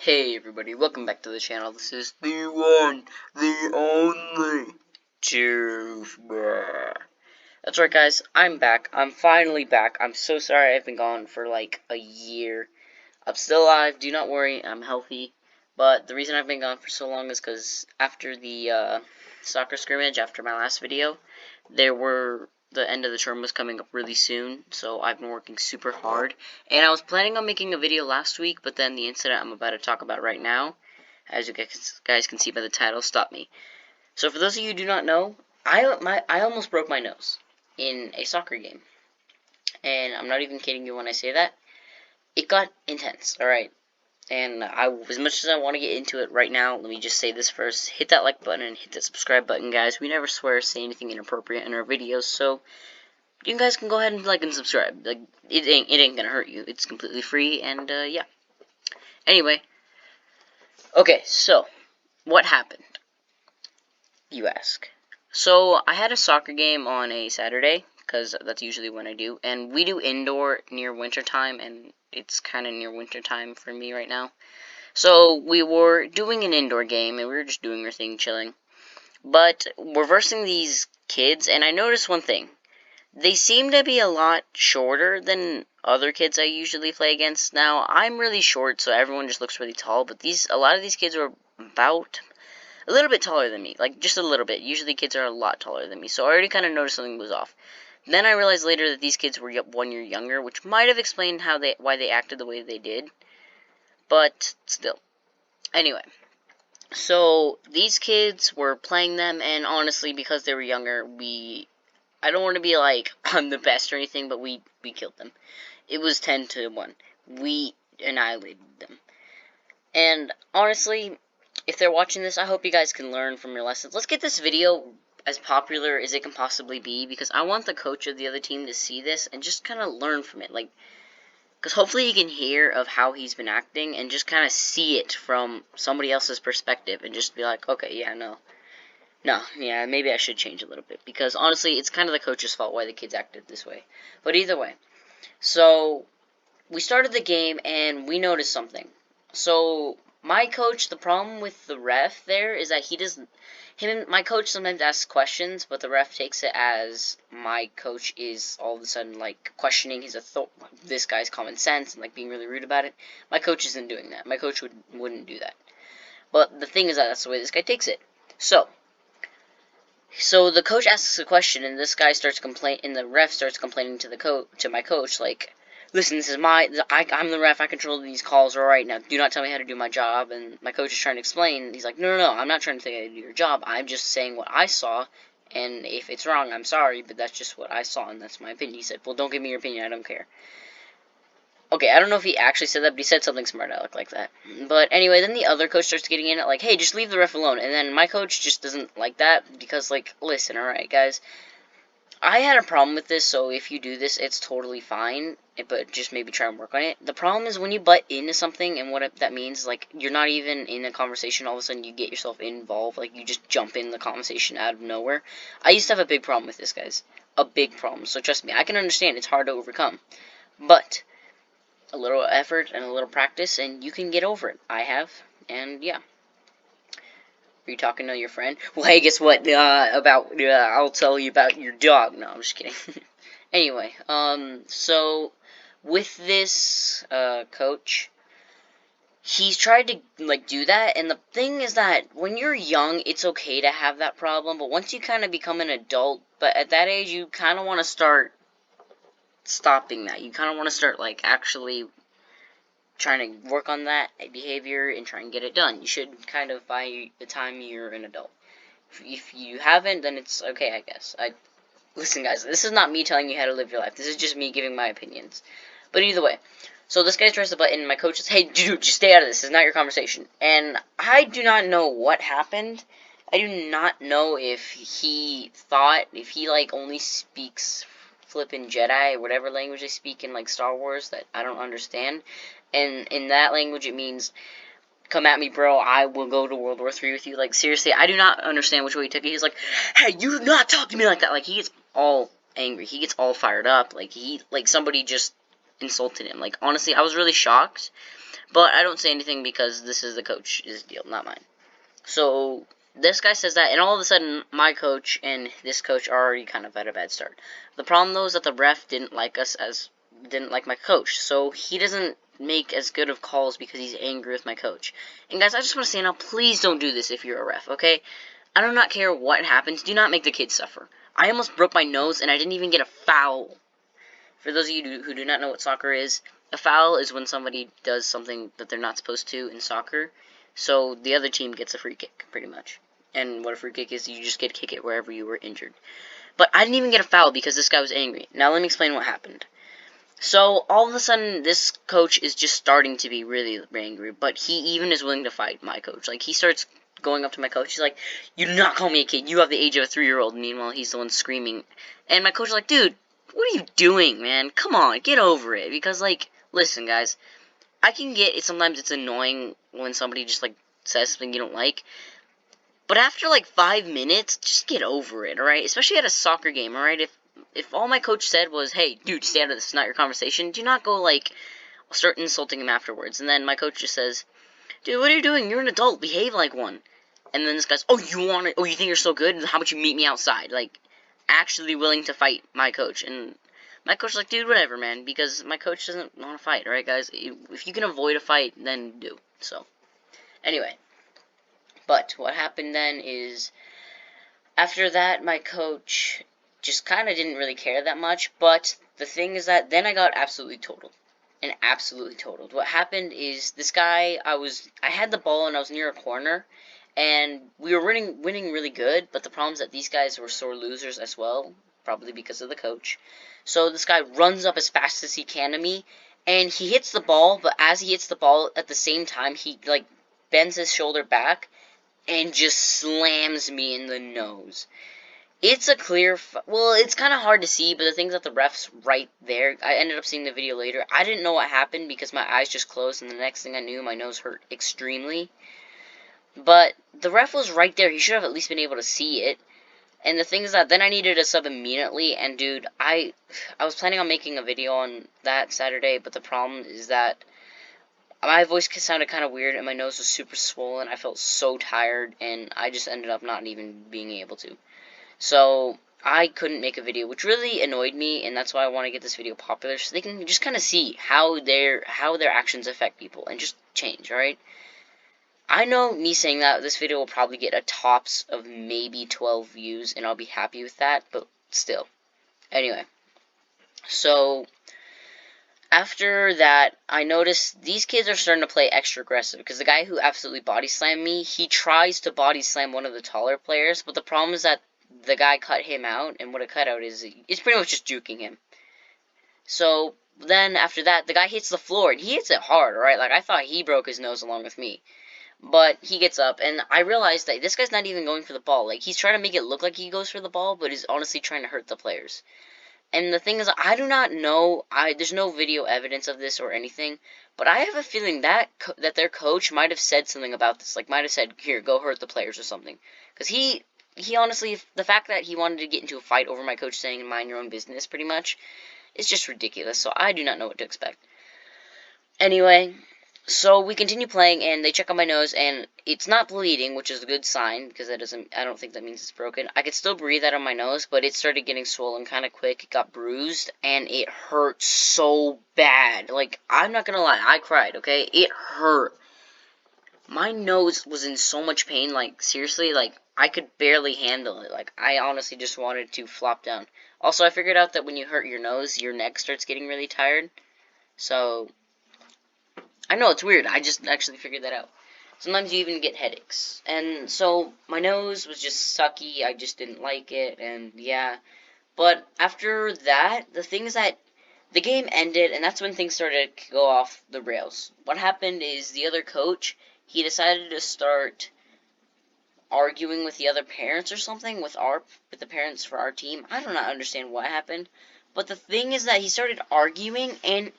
Hey everybody, welcome back to the channel. This is the one, the only Truth Bear. That's right guys, I'm back. I'm finally back. I'm so sorry I've been gone for like a year. I'm still alive, do not worry, I'm healthy. But the reason I've been gone for so long is because after the soccer scrimmage, after my last video, the end of the term was coming up really soon, so I've been working super hard. And I was planning on making a video last week, but then the incident I'm about to talk about right now, as you guys can see by the title, stopped me. So for those of you who do not know, I almost broke my nose in a soccer game. And I'm not even kidding you when I say that. It got intense, alright? And as much as I want to get into it right now, let me just say this first. Hit that like button and hit that subscribe button, guys. We never swear or say anything inappropriate in our videos, so you guys can go ahead and like and subscribe. Like it ain't gonna hurt you. It's completely free, and yeah. Anyway, okay, so what happened? You ask. So I had a soccer game on a Saturday, because that's usually when I do, and we do indoor near wintertime, and it's kind of near wintertime for me right now. So we were doing an indoor game, and we were just doing our thing, chilling. But we're versing these kids, and I noticed one thing. They seem to be a lot shorter than other kids I usually play against. Now, I'm really short, so everyone just looks really tall, but a lot of these kids are about a little bit taller than me, like just a little bit. Usually kids are a lot taller than me, so I already kind of noticed something was off. Then I realized later that these kids were 1 year younger, which might have explained why they acted the way they did, but still. Anyway, so these kids were playing them, and honestly, because they were younger, I don't want to be like I'm the best or anything, but we killed them. It was 10-1. We annihilated them. And honestly, if they're watching this, I hope you guys can learn from your lessons. Let's get this video as popular as it can possibly be, because I want the coach of the other team to see this and just kind of learn from it. Like, because hopefully he can hear of how he's been acting and just kind of see it from somebody else's perspective and just be like, okay, yeah, no, yeah, maybe I should change a little bit. Because honestly, it's kind of the coach's fault why the kids acted this way. But either way, so we started the game and we noticed something. So my coach, the problem with the ref there is that my coach sometimes asks questions, but the ref takes it as my coach is all of a sudden like questioning this guy's common sense and like being really rude about it. My coach isn't doing that. My coach wouldn't do that. But the thing is that that's the way this guy takes it. So the coach asks a question, and this guy starts and the ref starts complaining to my coach, like, listen, this is I'm the ref, I control these calls, alright, now do not tell me how to do my job. And my coach is trying to explain, he's like, no, I'm not trying to tell you how to do your job, I'm just saying what I saw, and if it's wrong, I'm sorry, but that's just what I saw, and that's my opinion. He said, well, don't give me your opinion, I don't care. Okay, I don't know if he actually said that, but he said something smart aleck like that. But anyway, then the other coach starts getting in it, like, hey, just leave the ref alone. And then my coach just doesn't like that, because, like, listen, alright, guys, I had a problem with this, so if you do this, it's totally fine, but just maybe try and work on it. The problem is when you butt into something, and what that means, like, you're not even in a conversation, all of a sudden you get yourself involved, like, you just jump in the conversation out of nowhere. I used to have a big problem with this, guys. A big problem, so trust me, I can understand it's hard to overcome. But a little effort and a little practice, and you can get over it. I have, and yeah. Are you talking to your friend? Well, hey, guess what? I'll tell you about your dog. No, I'm just kidding. Anyway, so with this coach, he's tried to like do that, and the thing is that when you're young, it's okay to have that problem, but once you kind of become an adult, but at that age, you kind of want to start stopping that. You kind of want to start like actually trying to work on that behavior and try and get it done. You should kind of by the time you're an adult. If you haven't, then it's okay, I guess. Listen, guys, this is not me telling you how to live your life. This is just me giving my opinions. But either way, so this guy tries the button, and my coach says, hey, dude, just stay out of this. This is not your conversation. And I do not know what happened. I do not know if he like, only speaks flippin' Jedi, or whatever language they speak in, like, Star Wars that I don't understand. And in that language, it means, come at me, bro, I will go to World War III with you. Like, seriously, I do not understand which way he took it. He's like, hey, you do not talk to me like that. Like, he gets all angry. He gets all fired up. Like, somebody just insulted him. Like, honestly, I was really shocked. But I don't say anything because this is the coach's deal, not mine. So this guy says that, and all of a sudden, my coach and this coach are already kind of at a bad start. The problem though is that the ref didn't like my coach, so he doesn't make as good of calls because he's angry with my coach. And guys, I just want to say now, please don't do this if you're a ref, okay? I do not care what happens. Do not make the kids suffer. I almost broke my nose, and I didn't even get a foul. For those of you who do not know what soccer is, a foul is when somebody does something that they're not supposed to in soccer. So the other team gets a free kick, pretty much. And what a free kick is, you just get to kick it wherever you were injured. But I didn't even get a foul because this guy was angry. Now let me explain what happened. So all of a sudden, this coach is just starting to be really angry, but he even is willing to fight my coach. Like, he starts going up to my coach. He's like, "You do not call me a kid. You have the age of a 3-year-old." Meanwhile, he's the one screaming. And my coach is like, "Dude, what are you doing, man? Come on, get over it." Because, like, listen, guys, I can get it. Sometimes it's annoying when somebody just, like, says something you don't like. But after, like, 5 minutes, just get over it, alright? Especially at a soccer game, alright? If all my coach said was, "Hey, dude, stay out of this, it's not your conversation," do not go, like, start insulting him afterwards. And then my coach just says, "Dude, what are you doing? You're an adult. Behave like one." And then this guy's, "Oh, you think you're so good? How about you meet me outside?" Like, actually willing to fight my coach. And my coach's like, "Dude, whatever, man," because my coach doesn't want to fight, alright, guys? If you can avoid a fight, then do. So, anyway. But what happened then is, after that, my coach just kind of didn't really care that much. But the thing is that then I got absolutely totaled. And absolutely totaled. What happened is, this guy, I had the ball and I was near a corner, and we were winning really good, but the problem is that these guys were sore losers as well, probably because of the coach. So this guy runs up as fast as he can to me, and he hits the ball, but as he hits the ball, at the same time, he, like, bends his shoulder back, and just slams me in the nose. It's a clear, well, it's kind of hard to see, but the thing's that the ref's right there. I ended up seeing the video later. I didn't know what happened because my eyes just closed, and the next thing I knew, my nose hurt extremely. But the ref was right there. He should have at least been able to see it. And the thing is that then I needed a sub immediately, and dude, I was planning on making a video on that Saturday, but the problem is that my voice sounded kind of weird, and my nose was super swollen. I felt so tired, and I just ended up not even being able to. So I couldn't make a video, which really annoyed me, and that's why I want to get this video popular, so they can just kind of see how their actions affect people and just change. All right. I know me saying that this video will probably get a tops of maybe 12 views, and I'll be happy with that, but still. Anyway, so after that, I noticed these kids are starting to play extra aggressive, because the guy who absolutely body slammed me, he tries to body slam one of the taller players, but the problem is that the guy cut him out, and what a cutout is, it's pretty much just juking him. So then after that, the guy hits the floor, and he hits it hard, right? Like, I thought he broke his nose along with me. But he gets up, and I realized that this guy's not even going for the ball. Like, he's trying to make it look like he goes for the ball, but he's honestly trying to hurt the players. And the thing is, I do not know, there's no video evidence of this or anything, but I have a feeling that their coach might have said something about this, like, might have said, "Here, go hurt the players," or something. Because he honestly, the fact that he wanted to get into a fight over my coach saying, "Mind your own business," pretty much, is just ridiculous, so I do not know what to expect. Anyway, so we continue playing, and they check on my nose, and it's not bleeding, which is a good sign, because I don't think that means it's broken. I could still breathe out of my nose, but it started getting swollen kind of quick. It got bruised, and it hurt so bad. Like, I'm not gonna lie, I cried, okay? It hurt. My nose was in so much pain, like, seriously, like, I could barely handle it. Like, I honestly just wanted to flop down. Also, I figured out that when you hurt your nose, your neck starts getting really tired. So I know, it's weird. I just actually figured that out. Sometimes you even get headaches. And so my nose was just sucky. I just didn't like it. And yeah. But after that, the thing is that the game ended, and that's when things started to go off the rails. What happened is the other coach, he decided to start arguing with the other parents or something, with the parents for our team. I do not understand what happened. But the thing is that he started arguing, and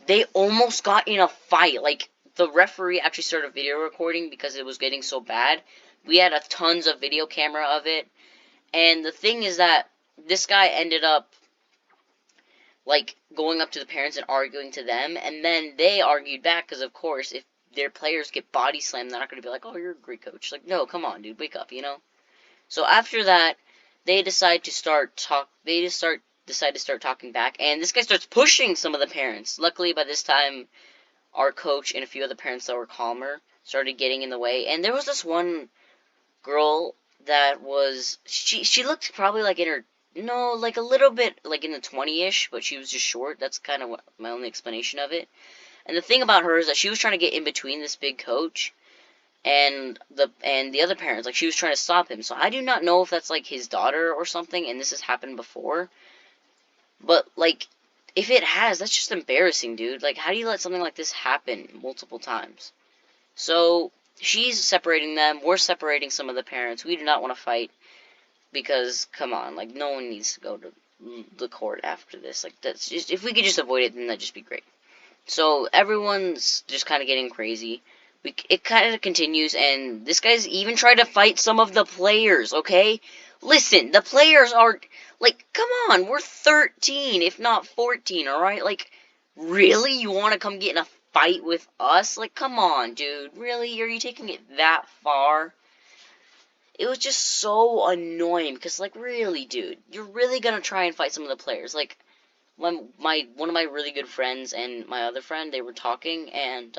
they almost got in a fight. Like, the referee actually started a video recording because it was getting so bad. We had tons of video camera of it. And the thing is that this guy ended up like, going up to the parents and arguing to them, and then they argued back, because, of course, if their players get body slammed, they're not going to be like, oh, you're a great coach. Like, no, come on, dude, wake up, you know? So after that, they decide to start talk. They just decide to start talking back, and this guy starts pushing some of the parents. Luckily, by this time, our coach and a few other parents that were calmer started getting in the way. And there was this one girl that was she looked probably like in her no like a little bit like in the 20-ish, but she was just short. That's kind of what my only explanation of it. And the thing about her is that she was trying to get in between this big coach and the other parents. Like, she was trying to stop him. So I do not know if that's like his daughter or something, and this has happened before. But like, if it has, that's just embarrassing, dude. Like, how do you let something like this happen multiple times? So she's separating them. We're separating some of the parents. We do not want to fight because, come on, like, no one needs to go to the court after this. Like, that's just, if we could just avoid it, then that'd just be great. So everyone's just kind of getting crazy. It kind of continues, and this guy's even tried to fight some of the players, okay? Listen, the players are, like, come on, we're 13, if not 14, alright? Like, really? You want to come get in a fight with us? Like, come on, dude. Really? Are you taking it that far? It was just so annoying, because, like, really, dude, you're really gonna try and fight some of the players. Like, when one of my really good friends and my other friend, they were talking, and,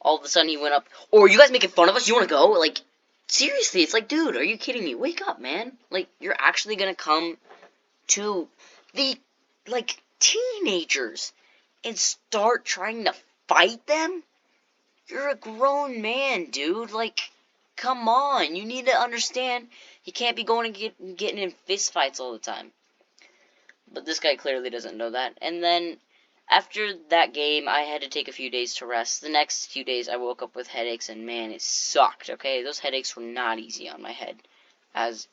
all of a sudden he went up, oh, are you guys making fun of us? You want to go? Like, seriously, it's like, dude, are you kidding me? Wake up, man. Like, you're actually going to come to the, like, teenagers and start trying to fight them? You're a grown man, dude. Like, come on. You need to understand you can't be going and getting in fist fights all the time. But this guy clearly doesn't know that. And then after that game, I had to take a few days to rest. The next few days, I woke up with headaches, and man, it sucked, okay? Those headaches were not easy on my head, as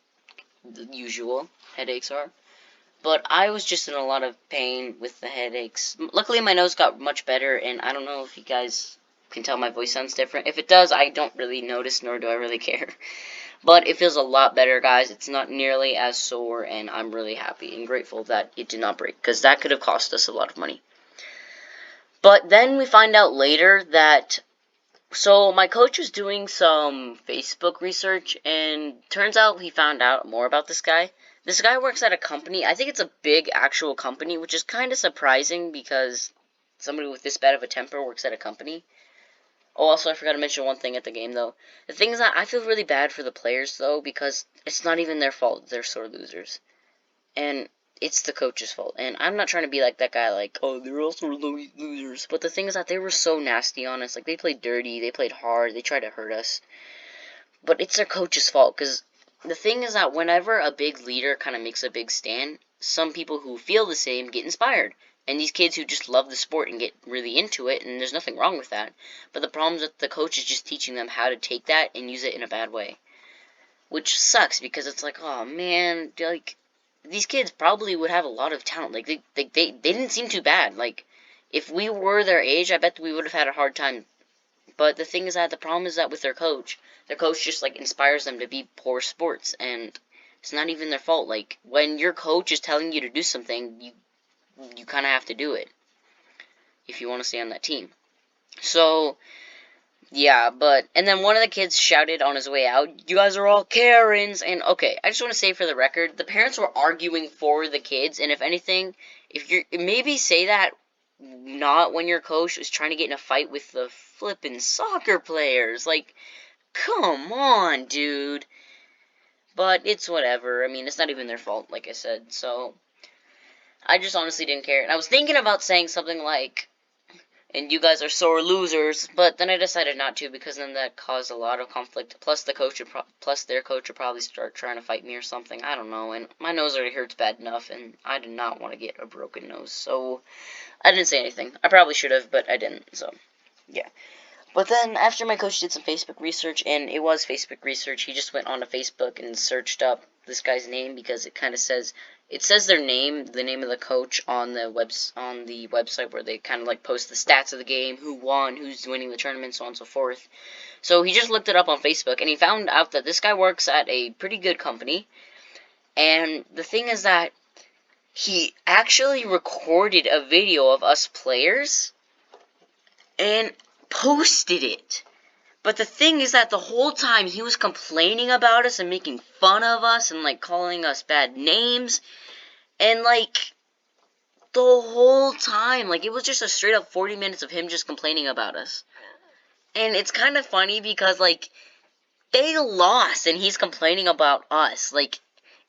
the usual headaches are. But I was just in a lot of pain with the headaches. Luckily, my nose got much better, and I don't know if you guys can tell my voice sounds different. If it does, I don't really notice, nor do I really care. But it feels a lot better, guys. It's not nearly as sore, and I'm really happy and grateful that it did not break, because that could have cost us a lot of money. But then we find out later that, so my coach was doing some Facebook research, and turns out he found out more about this guy. This guy works at a company. I think it's a big actual company, which is kind of surprising because somebody with this bad of a temper works at a company. Oh, also, I forgot to mention one thing at the game, though. The thing is that I feel really bad for the players, though, because it's not even their fault. They're sore losers. And it's the coach's fault. And I'm not trying to be like that guy, like, oh, they're also losers. But the thing is that they were so nasty on us. Like, they played dirty, they played hard, they tried to hurt us. But it's their coach's fault, because the thing is that whenever a big leader kind of makes a big stand, some people who feel the same get inspired. And these kids who just love the sport and get really into it, and there's nothing wrong with that. But the problem is that the coach is just teaching them how to take that and use it in a bad way. Which sucks, because it's like, oh man, like, these kids probably would have a lot of talent. Like, they didn't seem too bad. Like, if we were their age, I bet we would have had a hard time. But the thing is that the problem is that with their coach just, like, inspires them to be poor sports, and it's not even their fault. Like, when your coach is telling you to do something, you kind of have to do it if you want to stay on that team. So, yeah, and then one of the kids shouted on his way out, you guys are all Karens, and okay, I just want to say for the record, the parents were arguing for the kids, and if anything, if you're, maybe say that not when your coach is trying to get in a fight with the flippin' soccer players, like, come on, dude. But it's whatever, I mean, it's not even their fault, like I said, so I just honestly didn't care, and I was thinking about saying something like, and you guys are sore losers, but then I decided not to, because then that caused a lot of conflict, plus their coach would probably start trying to fight me or something, I don't know, and my nose already hurts bad enough, and I did not want to get a broken nose, so I didn't say anything. I probably should have, but I didn't, so, yeah. But then, after my coach did some Facebook research, and it was Facebook research, he just went onto Facebook and searched up this guy's name, because it kind of says, it says their name, the name of the coach, on the website where they kind of, like, post the stats of the game, who won, who's winning the tournament, so on and so forth. So he just looked it up on Facebook, and he found out that this guy works at a pretty good company, and the thing is that he actually recorded a video of us players and posted it. But the thing is that the whole time he was complaining about us and making fun of us and, like, calling us bad names. And, like, the whole time, like, it was just a straight up 40 minutes of him just complaining about us. And it's kind of funny because, like, they lost and he's complaining about us. Like,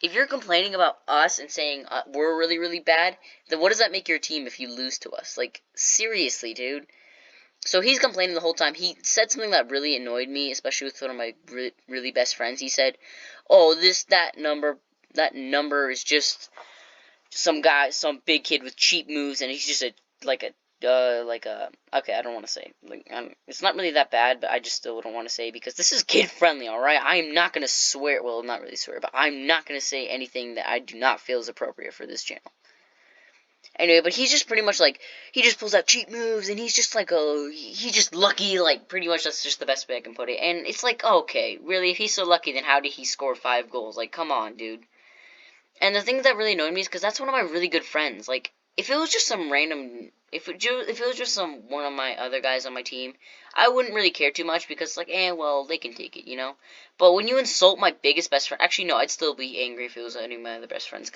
if you're complaining about us and saying we're really, really bad, then what does that make your team if you lose to us? Like, seriously, dude. So he's complaining the whole time. He said something that really annoyed me, especially with one of my really best friends. He said, "Oh, that number is just some guy, some big kid with cheap moves, and he's just okay, I don't want to say, like, it's not really that bad, but I just still don't want to say, because this is kid friendly, alright? I am not going to swear, well, not really swear, but I'm not going to say anything that I do not feel is appropriate for this channel. Anyway, but he's just pretty much like, he just pulls out cheap moves, and he's just like, oh, he's just lucky, like, pretty much that's just the best way I can put it. And it's like, okay, really, if he's so lucky, then how did he score 5 goals? Like, come on, dude. And the thing that really annoyed me is because that's one of my really good friends. Like, if it was just some random, if it was just one of my other guys on my team, I wouldn't really care too much because, like, well, they can take it, you know? But when you insult my biggest best friend, actually, no, I'd still be angry if it was any of my other best friends,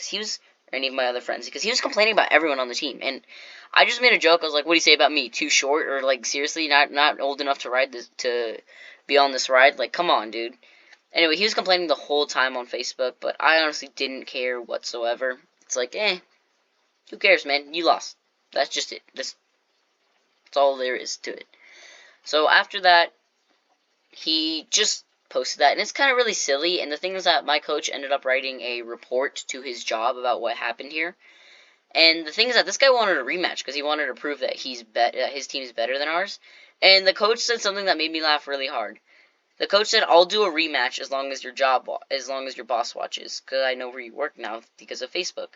any of my other friends, because he was complaining about everyone on the team, and I just made a joke. I was like, what do you say about me? Too short? Or, like, seriously, not old enough to be on this ride? Like, come on, dude. Anyway, he was complaining the whole time on Facebook, but I honestly didn't care whatsoever. It's like, who cares, man? You lost. That's just it. That's all there is to it. So after that, he just posted that, and it's kind of really silly, and the thing is that my coach ended up writing a report to his job about what happened here. And the thing is that this guy wanted a rematch because he wanted to prove that his team is better than ours. And the coach said something that made me laugh really hard. The coach said, "I'll do a rematch as long as your boss watches, because I know where you work now because of Facebook."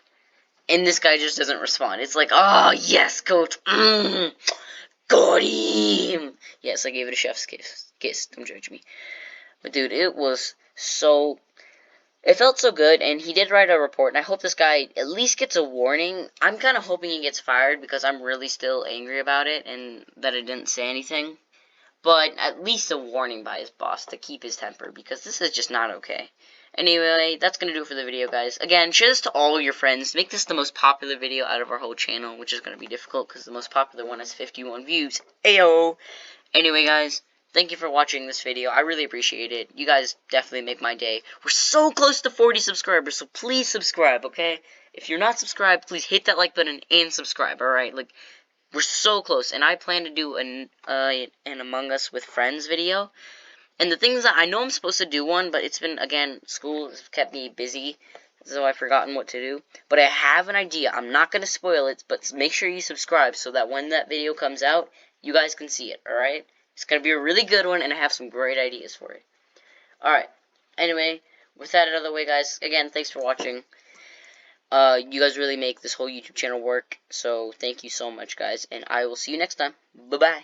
And this guy just doesn't respond. It's like, oh yes, coach, got him. Yes, I gave it a chef's kiss. Don't judge me. But dude, it felt so good, and he did write a report, and I hope this guy at least gets a warning. I'm kind of hoping he gets fired because I'm really still angry about it and that I didn't say anything. But at least a warning by his boss to keep his temper, because this is just not okay. Anyway, that's going to do it for the video, guys. Again, share this to all your friends. Make this the most popular video out of our whole channel, which is going to be difficult because the most popular one has 51 views. Ayo! Anyway, guys, thank you for watching this video. I really appreciate it. You guys definitely make my day. We're so close to 40 subscribers, so please subscribe, okay? If you're not subscribed, please hit that like button and subscribe, alright? Like, we're so close, and I plan to do an Among Us with Friends video. And the thing is that I know I'm supposed to do one, but it's been, again, school has kept me busy, so I've forgotten what to do. But I have an idea. I'm not going to spoil it, but make sure you subscribe so that when that video comes out, you guys can see it, alright? It's going to be a really good one, and I have some great ideas for it. Alright, anyway, with that out of the way, guys, again, thanks for watching. You guys really make this whole YouTube channel work, so thank you so much, guys, and I will see you next time. Bye-bye.